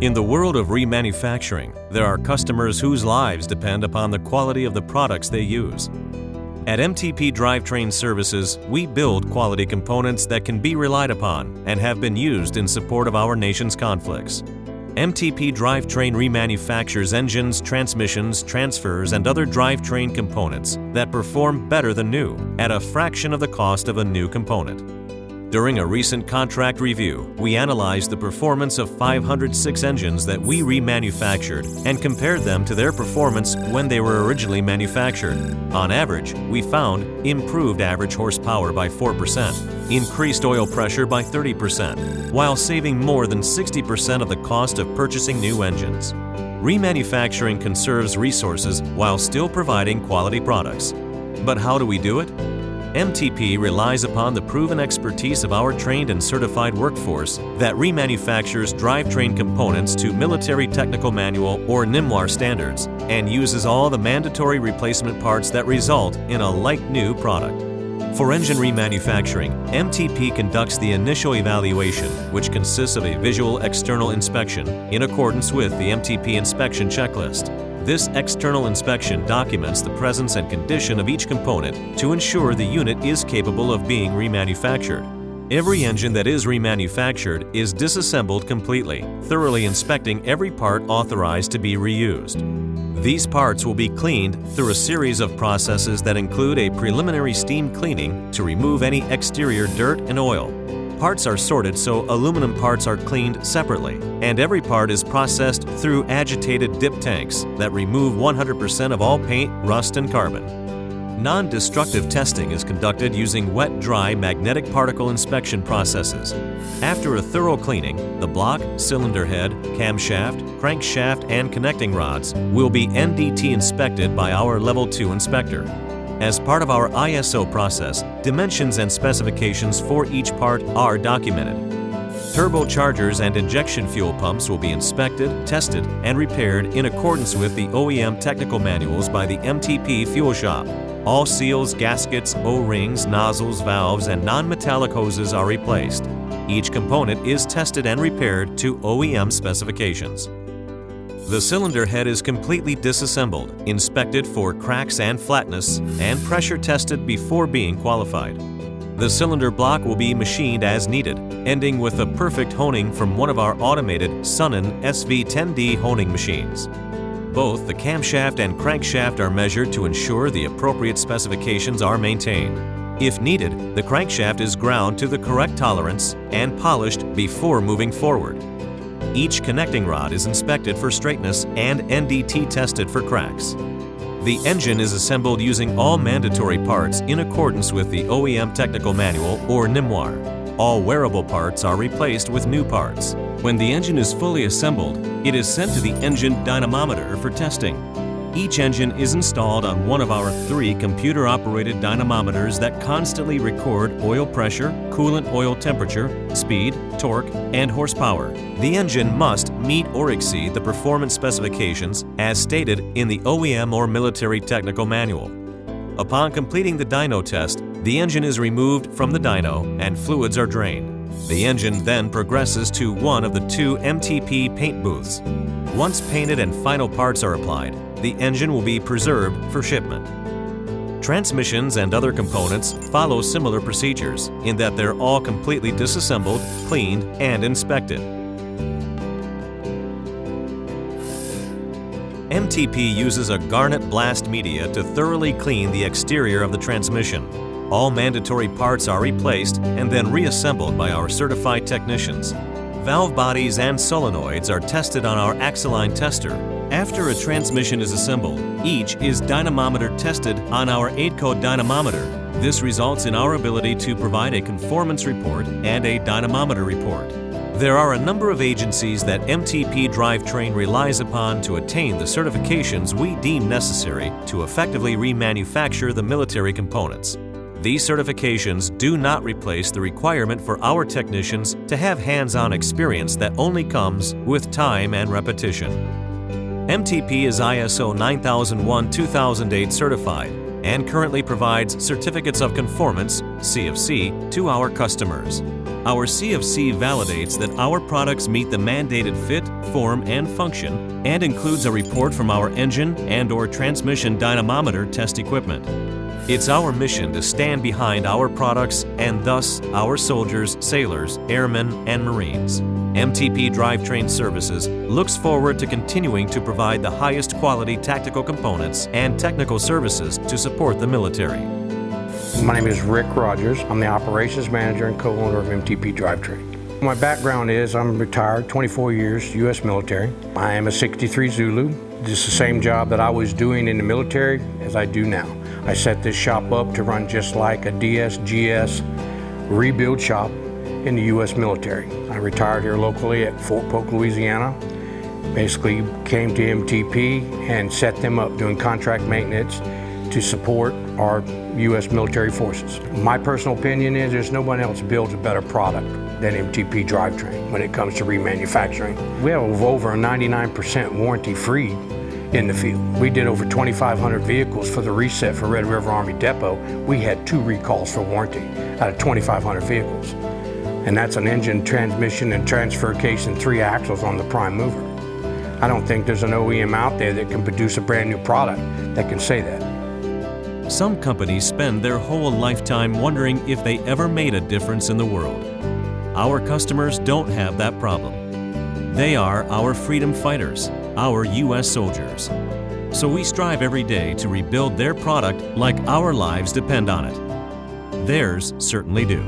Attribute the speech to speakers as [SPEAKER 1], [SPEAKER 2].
[SPEAKER 1] In the world of remanufacturing, there are customers whose lives depend upon the quality of the products they use. At MTP Drivetrain Services, we build quality components that can be relied upon and have been used in support of our nation's conflicts. MTP Drivetrain remanufactures engines, transmissions, transfers, and other drivetrain components that perform better than new at a fraction of the cost of a new component. During a recent contract review, we analyzed the performance of 506 engines that we remanufactured and compared them to their performance when they were originally manufactured. On average, we found improved average horsepower by 4%, increased oil pressure by 30%, while saving more than 60% of the cost of purchasing new engines. Remanufacturing conserves resources while still providing quality products. But how do we do it? MTP relies upon the proven expertise of our trained and certified workforce that remanufactures drivetrain components to Military Technical Manual or MTP standards and uses all the mandatory replacement parts that result in a like-new product. For engine remanufacturing, MTP conducts the initial evaluation, which consists of a visual external inspection in accordance with the MTP inspection checklist. This external inspection documents the presence and condition of each component to ensure the unit is capable of being remanufactured. Every engine that is remanufactured is disassembled completely, thoroughly inspecting every part authorized to be reused. These parts will be cleaned through a series of processes that include a preliminary steam cleaning to remove any exterior dirt and oil. Parts are sorted so aluminum parts are cleaned separately, and every part is processed through agitated dip tanks that remove 100% of all paint, rust, and carbon. Non-destructive testing is conducted using wet-dry magnetic particle inspection processes. After a thorough cleaning, the block, cylinder head, camshaft, crankshaft, and connecting rods will be NDT inspected by our Level 2 inspector. As part of our ISO process, dimensions and specifications for each part are documented. Turbochargers and injection fuel pumps will be inspected, tested, and repaired in accordance with the OEM technical manuals by the MTP Fuel Shop. All seals, gaskets, O-rings, nozzles, valves, and non-metallic hoses are replaced. Each component is tested and repaired to OEM specifications. The cylinder head is completely disassembled, inspected for cracks and flatness, and pressure tested before being qualified. The cylinder block will be machined as needed, ending with a perfect honing from one of our automated Sunnen SV10D honing machines. Both the camshaft and crankshaft are measured to ensure the appropriate specifications are maintained. If needed, the crankshaft is ground to the correct tolerance and polished before moving forward. Each connecting rod is inspected for straightness and NDT tested for cracks. The engine is assembled using all mandatory parts in accordance with the OEM Technical Manual or MTP. All wearable parts are replaced with new parts. When the engine is fully assembled, it is sent to the engine dynamometer for testing. Each engine is installed on one of our 3 computer-operated dynamometers that constantly record oil pressure, coolant oil temperature, speed, torque, and horsepower. The engine must meet or exceed the performance specifications as stated in the OEM or Military Technical Manual. Upon completing the dyno test, the engine is removed from the dyno and fluids are drained. The engine then progresses to one of the 2 MTP paint booths. Once painted and final parts are applied, the engine will be preserved for shipment. Transmissions and other components follow similar procedures in that they're all completely disassembled, cleaned, and inspected. MTP uses a garnet blast media to thoroughly clean the exterior of the transmission. All mandatory parts are replaced and then reassembled by our certified technicians. Valve bodies and solenoids are tested on our Axeline tester. After a transmission is assembled, each is dynamometer tested on our 8-code dynamometer. This results in our ability to provide a conformance report and a dynamometer report. There are a number of agencies that MTP Drivetrain relies upon to attain the certifications we deem necessary to effectively remanufacture the military components. These certifications do not replace the requirement for our technicians to have hands-on experience that only comes with time and repetition. MTP is ISO 9001-2008 certified and currently provides certificates of conformance, CFC, to our customers. Our CFC validates that our products meet the mandated fit, form, and function, and includes a report from our engine and/or transmission dynamometer test equipment. It's our mission to stand behind our products and thus our soldiers, sailors, airmen, and Marines. MTP Drivetrain Services looks forward to continuing to provide the highest quality tactical components and technical services to support the military.
[SPEAKER 2] My name is Rick Rogers. I'm the operations manager and co-owner of MTP Drivetrain. My background is I'm retired, 24 years, U.S. military. I am a 63 Zulu. This is the same job that I was doing in the military as I do now. I set this shop up to run just like a DSGS rebuild shop in the U.S. military. I retired here locally at Fort Polk, Louisiana. Basically came to MTP and set them up doing contract maintenance to support our U.S. military forces. My personal opinion is there's no one else builds a better product than MTP Drivetrain when it comes to remanufacturing. We have over a 99% warranty free in the field. We did over 2,500 vehicles for the reset for Red River Army Depot. We had 2 recalls for warranty out of 2,500 vehicles. And that's an engine, transmission, and transfer case and 3 axles on the prime mover. I don't think there's an OEM out there that can produce a brand new product that can say that.
[SPEAKER 1] Some companies spend their whole lifetime wondering if they ever made a difference in the world. Our customers don't have that problem. They are our freedom fighters, our U.S. soldiers. So we strive every day to rebuild their product like our lives depend on it. Theirs certainly do.